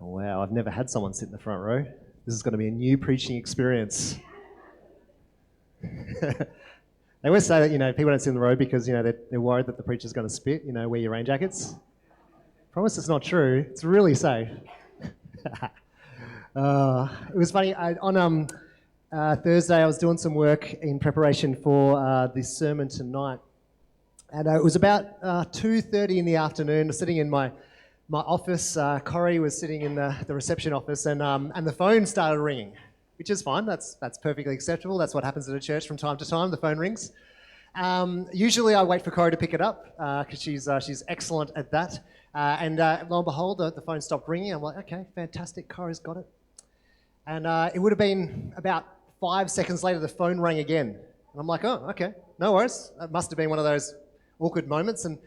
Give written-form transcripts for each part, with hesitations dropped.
Wow, I've never had someone sit in the front row. This is going to be a new preaching experience. They always say that, people don't sit in the row because, they're worried that the preacher's going to spit, wear your rain jackets. Promise it's not true. It's really safe. It was funny. On Thursday, I was doing some work in preparation for this sermon tonight. And it was about 2:30 in the afternoon. I was sitting in my office. Corrie was sitting in the reception office, and the phone started ringing, which is fine. That's perfectly acceptable. That's what happens at a church from time to time. The phone rings. Usually, I wait for Corrie to pick it up because she's excellent at that. And lo and behold, the phone stopped ringing. I'm like, okay, fantastic. Corrie's got it. And it would have been about 5 seconds later, the phone rang again. And I'm like, oh, okay, no worries. It must have been one of those awkward moments. And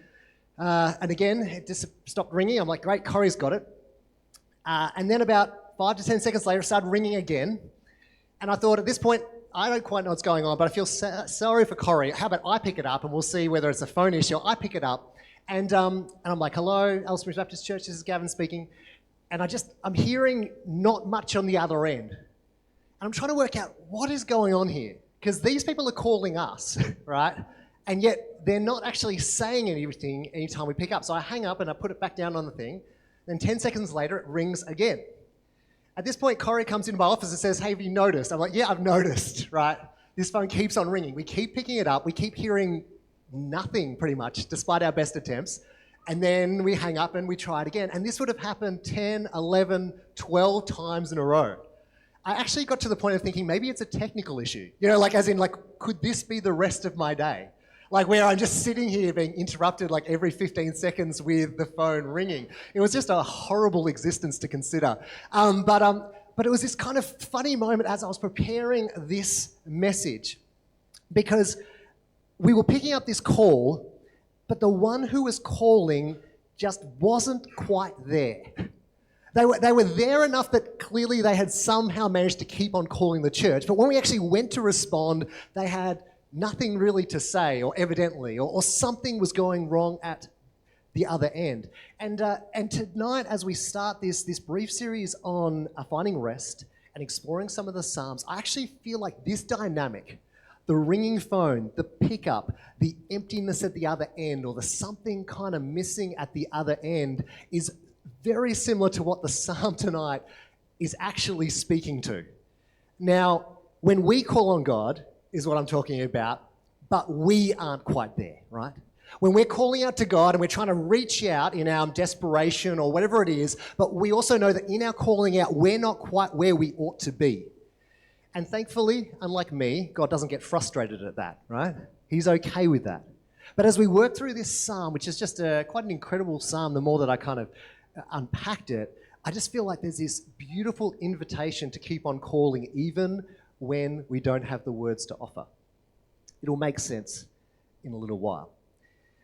again, it just stopped ringing. I'm like, great, Corrie's got it. And then about 5 to 10 seconds later, it started ringing again. And I thought at this point, I don't quite know what's going on, but I feel sorry for Corrie. How about I pick it up and we'll see whether it's a phone issue. I pick it up and I'm like, hello, Ellsbury Baptist Church, this is Gavin speaking. And I'm hearing not much on the other end. And I'm trying to work out what is going on here. Because these people are calling us, right? And yet they're not actually saying anything anytime we pick up. So I hang up and I put it back down on the thing. Then 10 seconds later, it rings again. At this point, Corrie comes into my office and says, hey, have you noticed? I'm like, yeah, I've noticed, right? This phone keeps on ringing. We keep picking it up. We keep hearing nothing pretty much, despite our best attempts. And then we hang up and we try it again. And this would have happened 10, 11, 12 times in a row. I actually got to the point of thinking maybe it's a technical issue. Could this be the rest of my day? Like where I'm just sitting here being interrupted like every 15 seconds with the phone ringing. It was just a horrible existence to consider. But it was this kind of funny moment as I was preparing this message because we were picking up this call, but the one who was calling just wasn't quite there. They were there enough that clearly they had somehow managed to keep on calling the church, but when we actually went to respond, they had nothing really to say, or evidently, or something was going wrong at the other end. And tonight, as we start this brief series on finding rest and exploring some of the Psalms, I actually feel like this dynamic, the ringing phone, the pickup, the emptiness at the other end, or the something kind of missing at the other end, is very similar to what the Psalm tonight is actually speaking to. Now, when we call on God, is what I'm talking about, but we aren't quite there, right? When we're calling out to God and we're trying to reach out in our desperation or whatever it is, but we also know that in our calling out, we're not quite where we ought to be. And thankfully, unlike me, God doesn't get frustrated at that, right? He's okay with that. But as we work through this psalm, which is just quite an incredible psalm, the more that I kind of unpacked it, I just feel like there's this beautiful invitation to keep on calling even when we don't have the words to offer. It'll make sense in a little while.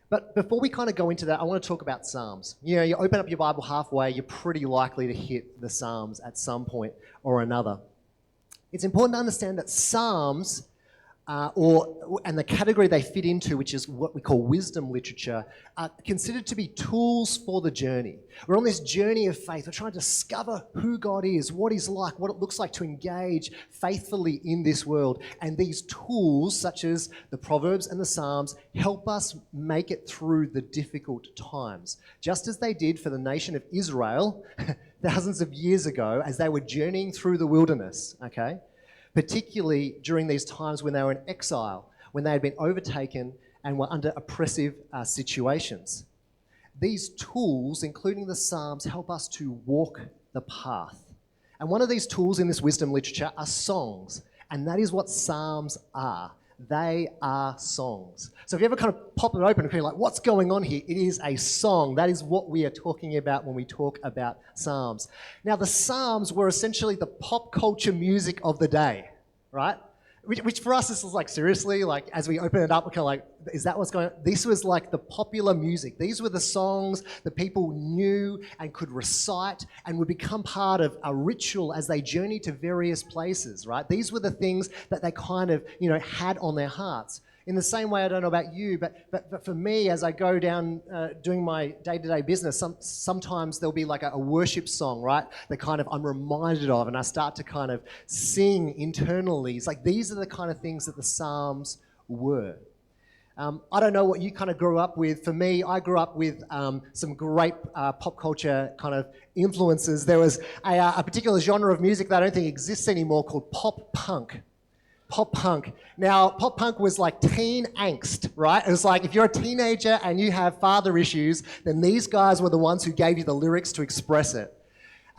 But before we kind of go into that, I want to talk about Psalms. You open up your Bible halfway, you're pretty likely to hit the Psalms at some point or another. It's important to understand that Psalms, and the category they fit into, which is what we call wisdom literature, are considered to be tools for the journey. We're on this journey of faith. We're trying to discover who God is, what He's like, what it looks like to engage faithfully in this world. And these tools, such as the Proverbs and the Psalms, help us make it through the difficult times, just as they did for the nation of Israel thousands of years ago as they were journeying through the wilderness, okay? Particularly during these times when they were in exile, when they had been overtaken and were under oppressive situations. These tools, including the Psalms, help us to walk the path. And one of these tools in this wisdom literature are songs, and that is what Psalms are. They are songs. So if you ever kind of pop it open and feel like, what's going on here? It is a song. That is what we are talking about when we talk about Psalms. Now, the Psalms were essentially the pop culture music of the day, right? Which for us, this is like, seriously, like as we open it up, we're kind of like, is that what's going on? This was like the popular music. These were the songs that people knew and could recite and would become part of a ritual as they journeyed to various places, right? These were the things that they kind of, had on their hearts. In the same way, I don't know about you, but for me, as I go down doing my day-to-day business, sometimes there'll be like a worship song, right, that kind of I'm reminded of, and I start to kind of sing internally. It's like these are the kind of things that the Psalms were. I don't know what you kind of grew up with. For me, I grew up with some great pop culture kind of influences. There was a particular genre of music that I don't think exists anymore called pop punk. Pop punk. Now, pop punk was like teen angst, right? It was like if you're a teenager and you have father issues, then these guys were the ones who gave you the lyrics to express it.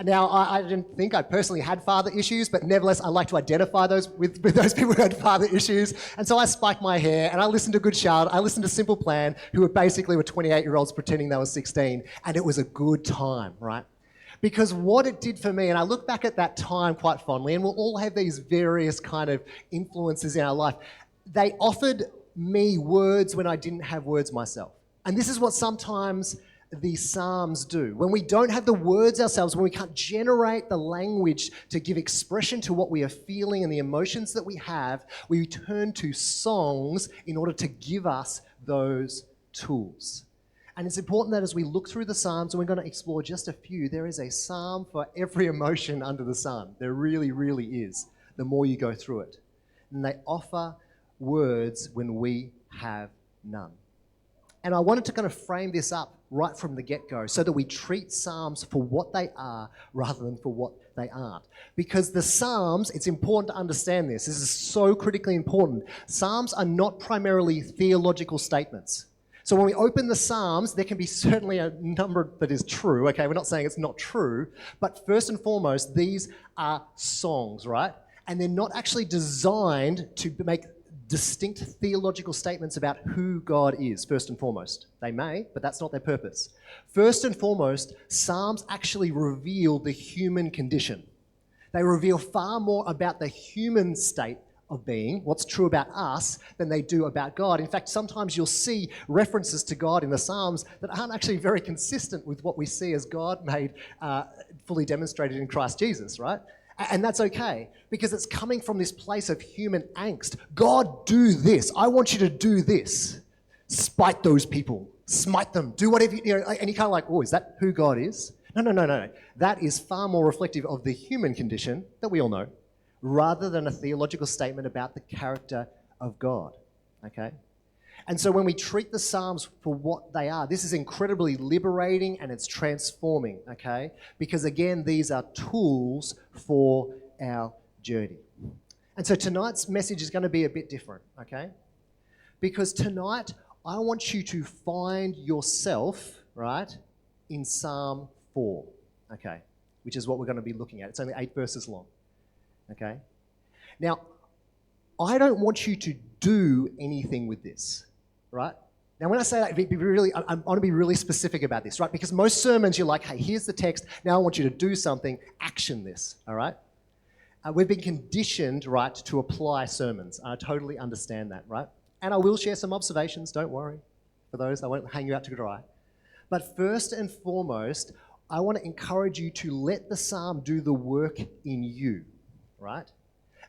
Now, I didn't think I personally had father issues, but nevertheless, I like to identify those with those people who had father issues. And so I spiked my hair, and I listened to Good Child. I listened to Simple Plan, who were 28-year-olds pretending they were 16, and it was a good time, right? Because what it did for me, and I look back at that time quite fondly, and we'll all have these various kind of influences in our life, they offered me words when I didn't have words myself. And this is what sometimes the Psalms do. When we don't have the words ourselves, when we can't generate the language to give expression to what we are feeling and the emotions that we have, we turn to songs in order to give us those tools. And it's important that as we look through the Psalms, and we're going to explore just a few, there is a psalm for every emotion under the sun. There really, really is, the more you go through it. And they offer words when we have none. And I wanted to kind of frame this up right from the get-go so that we treat Psalms for what they are rather than for what they aren't. Because the Psalms, it's important to understand this. This is so critically important. Psalms are not primarily theological statements. So when we open the Psalms, there can be certainly a number that is true. Okay, we're not saying it's not true. But first and foremost, these are songs, right? And they're not actually designed to make distinct theological statements about who God is, first and foremost. They may, but that's not their purpose. First and foremost, Psalms actually reveal the human condition. They reveal far more about the human state of being, what's true about us, than they do about God. In fact, sometimes you'll see references to God in the Psalms that aren't actually very consistent with what we see as God made fully demonstrated in Christ Jesus, right? And that's okay, because it's coming from this place of human angst. God, do this. I want you to do this. Spite those people. Smite them. Do whatever you know. And you're kind of like, oh, is that who God is? No. That is far more reflective of the human condition that we all know, rather than a theological statement about the character of God, okay? And so when we treat the Psalms for what they are, this is incredibly liberating and it's transforming, okay? Because again, these are tools for our journey. And so tonight's message is going to be a bit different, okay? Because tonight, I want you to find yourself, right, in Psalm 4, okay? Which is what we're going to be looking at. It's only 8 verses long, okay? Now, I don't want you to do anything with this. Right? Now, when I say that, I want to be really specific about this, right? Because most sermons, you're like, hey, here's the text. Now I want you to do something. Action this, all right? We've been conditioned, right, to apply sermons. I totally understand that, right? And I will share some observations, don't worry. For those, I won't hang you out to dry. But first and foremost, I want to encourage you to let the psalm do the work in you, right?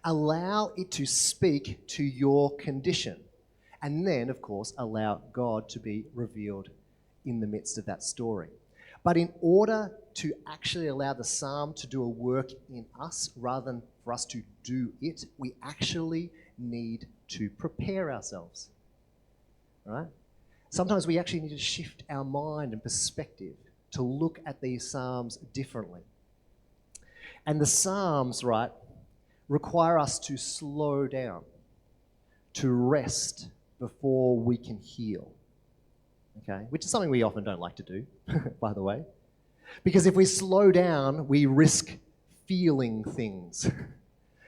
Allow it to speak to your condition. And then, of course, allow God to be revealed in the midst of that story. But in order to actually allow the psalm to do a work in us rather than for us to do it, we actually need to prepare ourselves. All right? Sometimes we actually need to shift our mind and perspective to look at these psalms differently. And the psalms, right, require us to slow down, to rest, before we can heal, okay? Which is something we often don't like to do, by the way. Because if we slow down, we risk feeling things.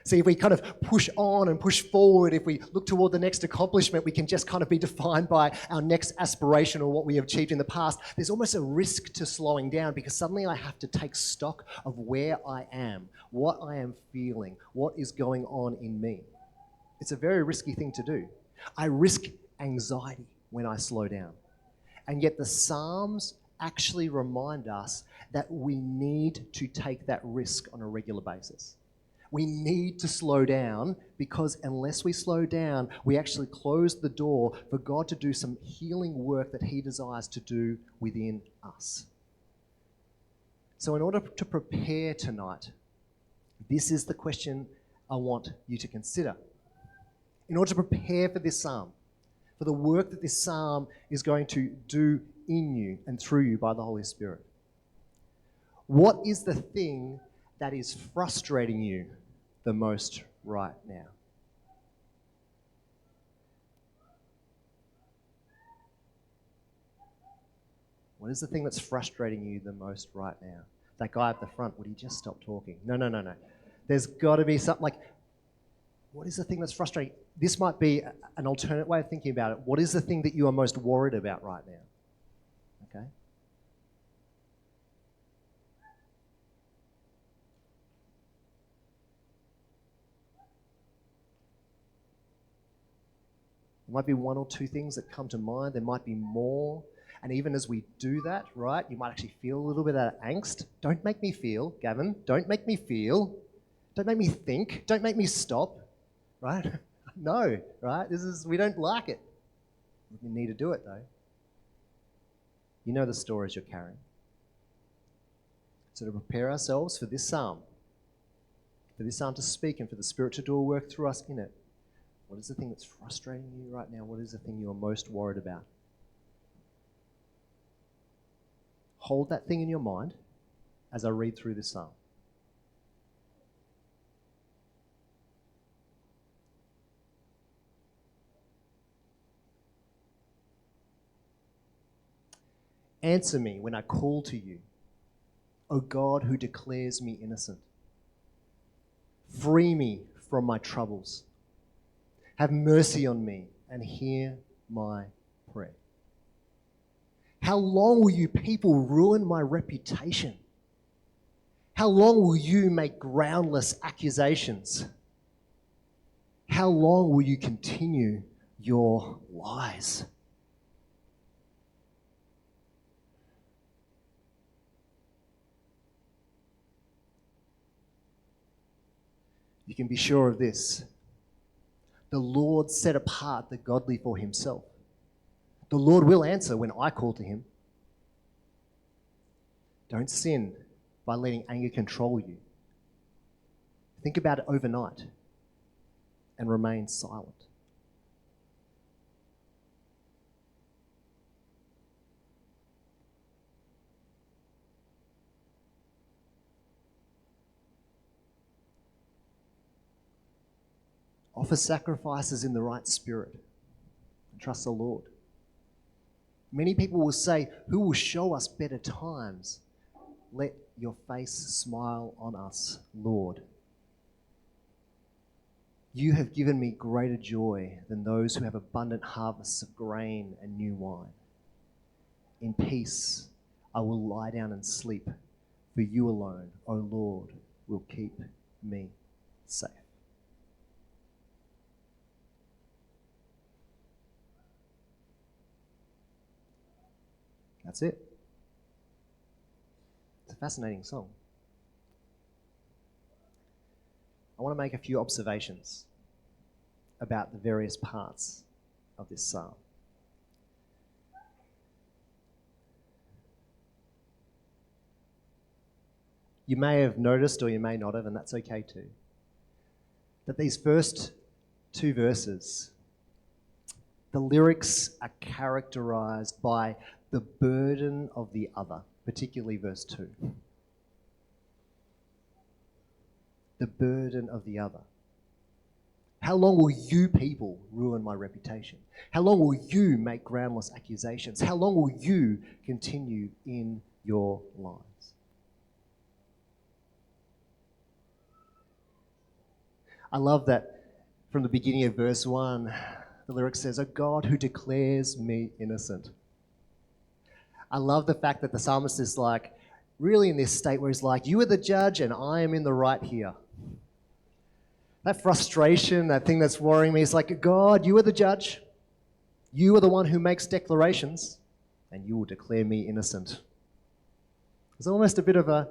See, if we kind of push on and push forward, if we look toward the next accomplishment, we can just kind of be defined by our next aspiration or what we have achieved in the past. There's almost a risk to slowing down because suddenly I have to take stock of where I am, what I am feeling, what is going on in me. It's a very risky thing to do. I risk anxiety when I slow down. And yet the Psalms actually remind us that we need to take that risk on a regular basis. We need to slow down, because unless we slow down, we actually close the door for God to do some healing work that he desires to do within us. So in order to prepare tonight, this is the question I want you to consider. In order to prepare for this psalm, for the work that this psalm is going to do in you and through you by the Holy Spirit, what is the thing that is frustrating you the most right now? What is the thing that's frustrating you the most right now? That guy at the front, would he just stop talking? No. There's got to be something like, what is the thing that's frustrating? This might be an alternate way of thinking about it. What is the thing that you are most worried about right now? Okay? There might be one or two things that come to mind. There might be more. And even as we do that, right, you might actually feel a little bit of angst. Don't make me feel, Gavin. Don't make me feel. Don't make me think. Don't make me stop, right? No, right? We don't like it. We need to do it, though. You know the stories you're carrying. So to prepare ourselves for this psalm to speak and for the Spirit to do a work through us in it, what is the thing that's frustrating you right now? What is the thing you are most worried about? Hold that thing in your mind as I read through this psalm. Answer me when I call to you, O God who declares me innocent. Free me from my troubles. Have mercy on me and hear my prayer. How long will you people ruin my reputation? How long will you make groundless accusations? How long will you continue your lies? You can be sure of this. The Lord set apart the godly for himself. The Lord will answer when I call to him. Don't sin by letting anger control you. Think about it overnight and remain silent. Offer sacrifices in the right spirit and trust the Lord. Many people will say, who will show us better times? Let your face smile on us, Lord. You have given me greater joy than those who have abundant harvests of grain and new wine. In peace, I will lie down and sleep, for you alone, O Lord, will keep me safe. That's it. It's a fascinating song. I want to make a few observations about the various parts of this psalm. You may have noticed, or you may not have, and that's okay too, that these first two verses, the lyrics are characterized by the burden of the other, particularly verse 2. The burden of the other. How long will you people ruin my reputation? How long will you make groundless accusations? How long will you continue in your lies? I love that from the beginning of verse 1, the lyric says, "O God who declares me innocent." I love the fact that the psalmist is like, really in this state where he's like, you are the judge and I am in the right here. That frustration, that thing that's worrying me, is like, God, you are the judge. You are the one who makes declarations and you will declare me innocent. There's almost a bit of a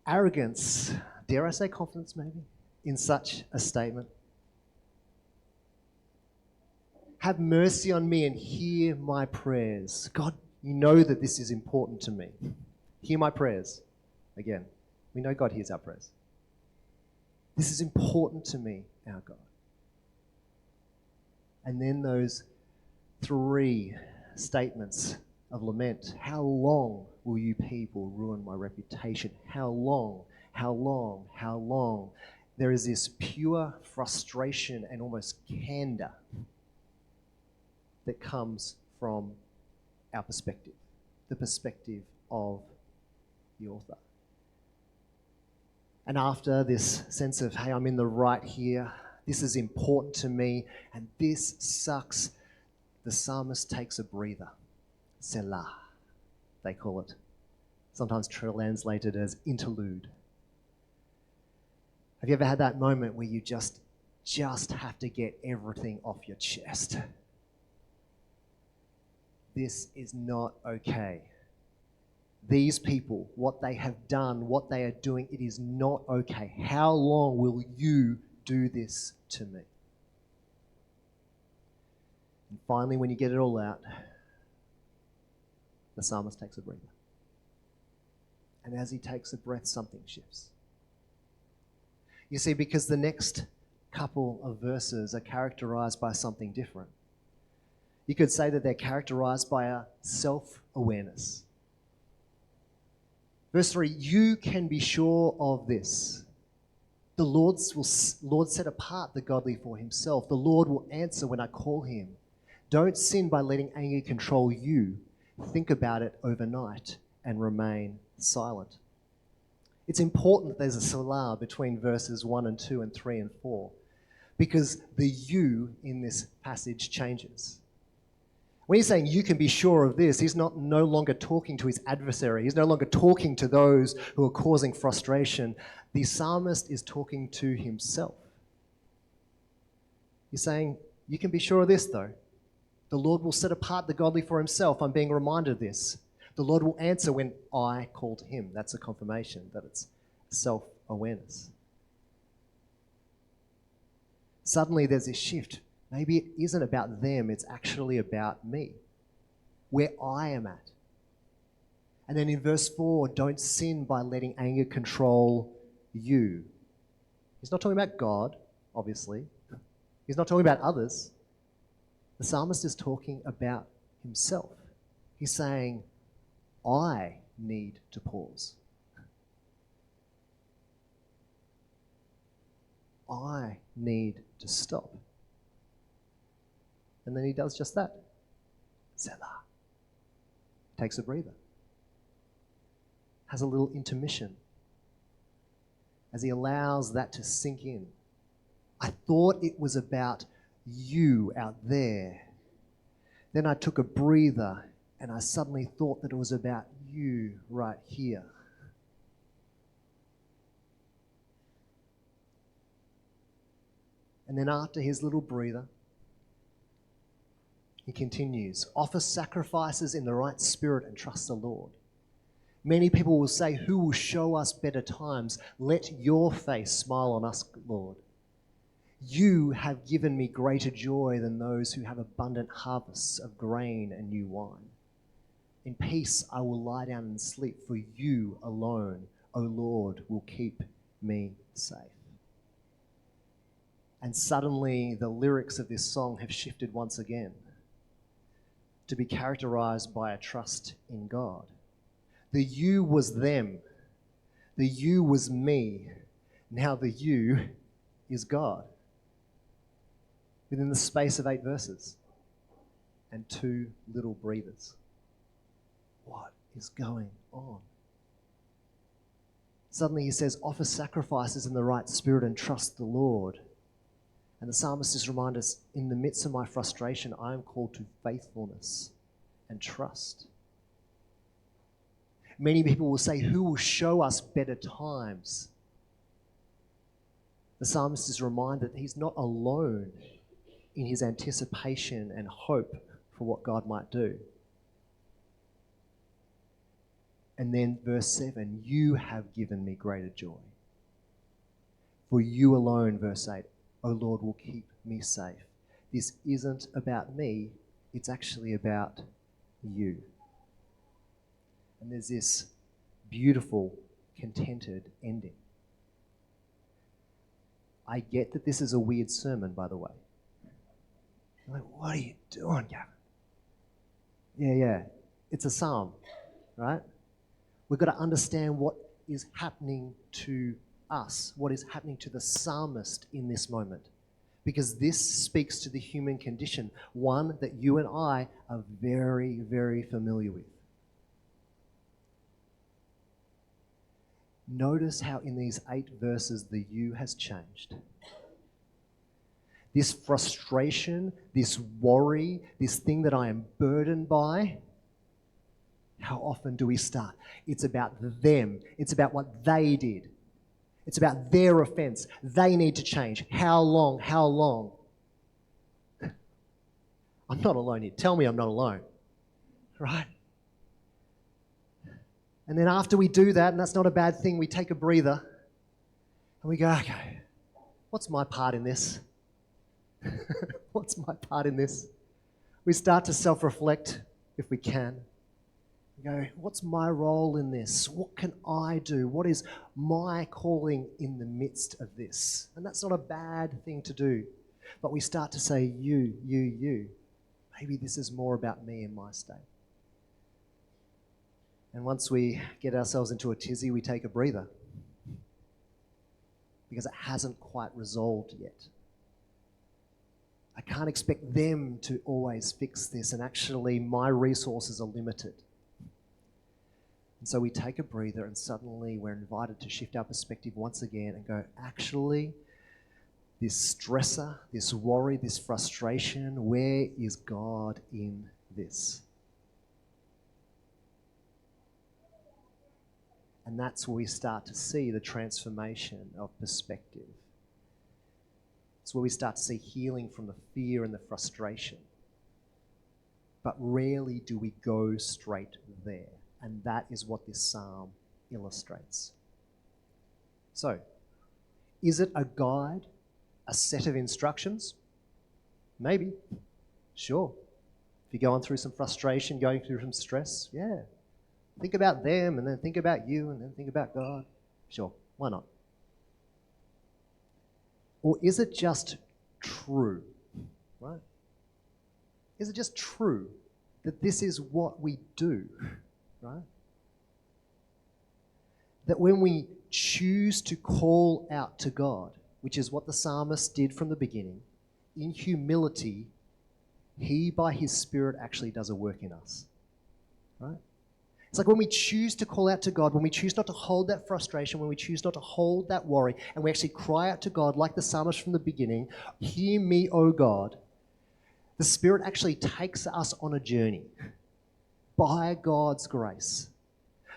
arrogance, dare I say confidence maybe, in such a statement? Have mercy on me and hear my prayers. God, you know that this is important to me. Hear my prayers. Again, we know God hears our prayers. This is important to me, our God. And then those three statements of lament. How long will you people ruin my reputation? How long? How long? How long? There is this pure frustration and almost candor that comes from our perspective, the perspective of the author. And after this sense of, hey, I'm in the right here, this is important to me, and this sucks, the psalmist takes a breather. Selah, they call it. Sometimes translated as interlude. Have you ever had that moment where you just have to get everything off your chest? This is not okay. These people, what they have done, what they are doing, it is not okay. How long will you do this to me? And finally, when you get it all out, the psalmist takes a breather. And as he takes a breath, something shifts. You see, because the next couple of verses are characterized by something different. You could say that they're characterized by a self-awareness. Verse 3, you can be sure of this. The Lord set apart the godly for himself. The Lord will answer when I call him. Don't sin by letting anger control you. Think about it overnight and remain silent. It's important that there's a selah between verses 1 and 2 and 3 and 4 because the you in this passage changes. When he's saying you can be sure of this, he's no longer talking to his adversary. He's no longer talking to those who are causing frustration. The psalmist is talking to himself. He's saying, you can be sure of this though. The Lord will set apart the godly for himself. I'm being reminded of this. The Lord will answer when I call to him. That's a confirmation that it's self-awareness. Suddenly there's this shift. Maybe it isn't about them, it's actually about me, where I am at. And then in verse 4, don't sin by letting anger control you. He's not talking about God, obviously. He's not talking about others. The psalmist is talking about himself. He's saying, I need to pause. I need to stop. And then he does just that. Selah. Takes a breather. Has a little intermission as he allows that to sink in. I thought it was about you out there. Then I took a breather and I suddenly thought that it was about you right here. And then after his little breather, he continues, offer sacrifices in the right spirit and trust the Lord. Many people will say, who will show us better times? Let your face smile on us, Lord. You have given me greater joy than those who have abundant harvests of grain and new wine. In peace I will lie down and sleep, for you alone, O Lord, will keep me safe. And suddenly the lyrics of this song have shifted once again to be characterized by a trust in God. The you was them. The you was me. Now the you is God. Within the space of 8 verses and 2 little breathers. What is going on? Suddenly he says, offer sacrifices in the right spirit and trust the Lord. And the psalmist just reminds us, in the midst of my frustration, I am called to faithfulness and trust. Many people will say, who will show us better times? The psalmist is reminded that he's not alone in his anticipation and hope for what God might do. And then verse 7, you have given me greater joy. For you alone, verse 8, O Lord, will keep me safe. This isn't about me, it's actually about you. And there's this beautiful, contented ending. I get that this is a weird sermon, by the way. You're like, what are you doing, Gavin? Yeah. It's a psalm, right? We've got to understand what is happening to us, what is happening to the psalmist in this moment. Because this speaks to the human condition, one that you and I are very, very familiar with. Notice how in these 8 verses the you has changed. This frustration, this worry, this thing that I am burdened by, how often do we start? It's about them. It's about what they did. It's about their offense. They need to change. How long? How long? I'm not alone here. Tell me I'm not alone. Right? And then after we do that, and that's not a bad thing, we take a breather and we go, okay, what's my part in this? What's my part in this? We start to self-reflect if we can. We go, what's my role in this? What can I do? What is my calling in the midst of this? And that's not a bad thing to do. But we start to say, you. Maybe this is more about me and my state. And once we get ourselves into a tizzy, we take a breather. Because it hasn't quite resolved yet. I can't expect them to always fix this, and actually my resources are limited. And so we take a breather, and suddenly we're invited to shift our perspective once again and go, actually, this stressor, this worry, this frustration, where is God in this? And that's where we start to see the transformation of perspective. It's where we start to see healing from the fear and the frustration. But rarely do we go straight there. And that is what this psalm illustrates. So, is it a guide, a set of instructions? Maybe. Sure. If you're going through some frustration, going through some stress, yeah. Think about them, and then think about you, and then think about God. Sure, why not? Or is it just true, right? Is it just true that this is what we do, right? That when we choose to call out to God, which is what the psalmist did from the beginning, in humility, he, by his Spirit, actually does a work in us, right? It's like when we choose to call out to God, when we choose not to hold that frustration, when we choose not to hold that worry, and we actually cry out to God like the psalmist from the beginning, hear me, O God, the Spirit actually takes us on a journey by God's grace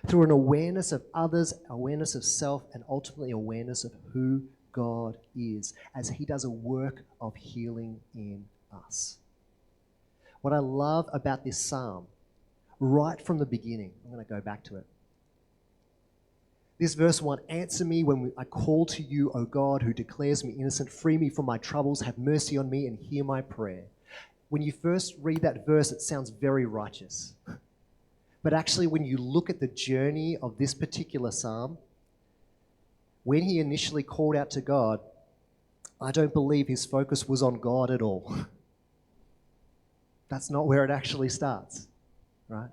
through an awareness of others, awareness of self, and ultimately awareness of who God is as he does a work of healing in us. What I love about this psalm, right from the beginning, I'm going to go back to it. This verse 1, answer me when I call to you, O God, who declares me innocent. Free me from my troubles. Have mercy on me and hear my prayer. When you first read that verse, it sounds very righteous. But actually, when you look at the journey of this particular psalm, when he initially called out to God, I don't believe his focus was on God at all. That's not where it actually starts, right?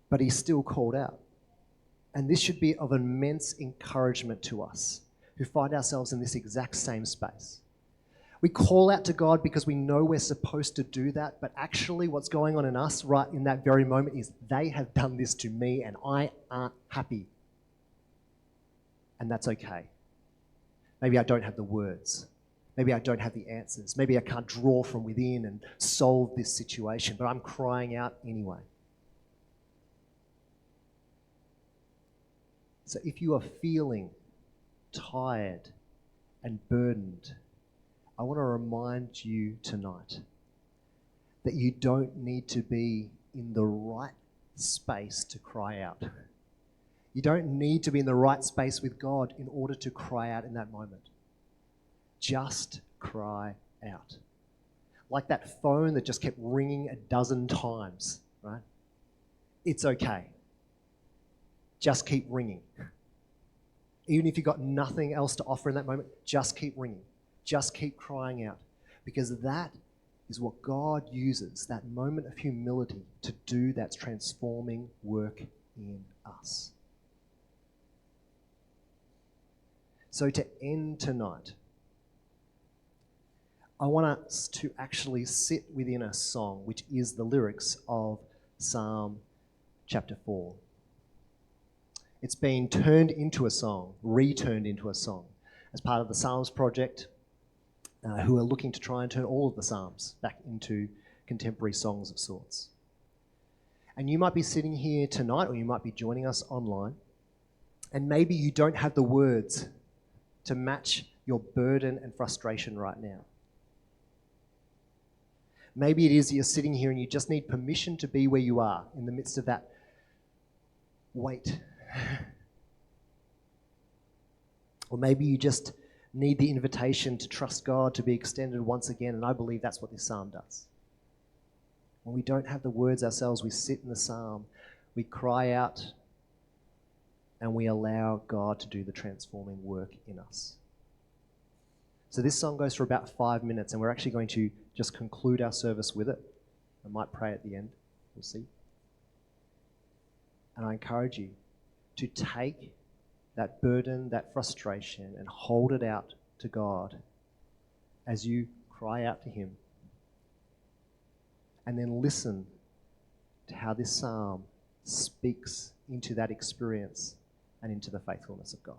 But he still called out. And this should be of immense encouragement to us who find ourselves in this exact same space. We call out to God because we know we're supposed to do that, but actually what's going on in us right in that very moment is they have done this to me and I aren't happy. And that's okay. Maybe I don't have the words. Maybe I don't have the answers. Maybe I can't draw from within and solve this situation, but I'm crying out anyway. So if you are feeling tired and burdened, I want to remind you tonight that you don't need to be in the right space to cry out. You don't need to be in the right space with God in order to cry out in that moment. Just cry out. Like that phone that just kept ringing a dozen times, right? It's okay. Just keep ringing. Even if you've got nothing else to offer in that moment, just keep ringing. Just keep crying out. Because that is what God uses, that moment of humility, to do that transforming work in us. So to end tonight, I want us to actually sit within a song, which is the lyrics of Psalm chapter 4. It's been turned into a song, returned into a song, as part of the Psalms Project, who are looking to try and turn all of the Psalms back into contemporary songs of sorts. And you might be sitting here tonight, or you might be joining us online, and maybe you don't have the words to match your burden and frustration right now. Maybe it is that you're sitting here and you just need permission to be where you are in the midst of that weight. Or maybe you just need the invitation to trust God to be extended once again, and I believe that's what this psalm does. When we don't have the words ourselves, we sit in the psalm, we cry out, and we allow God to do the transforming work in us. So this song goes for about 5 minutes, and we're actually going to just conclude our service with it. I might pray at the end. We'll see. And I encourage you to take that burden, that frustration, and hold it out to God as you cry out to Him. And then listen to how this psalm speaks into that experience and into the faithfulness of God.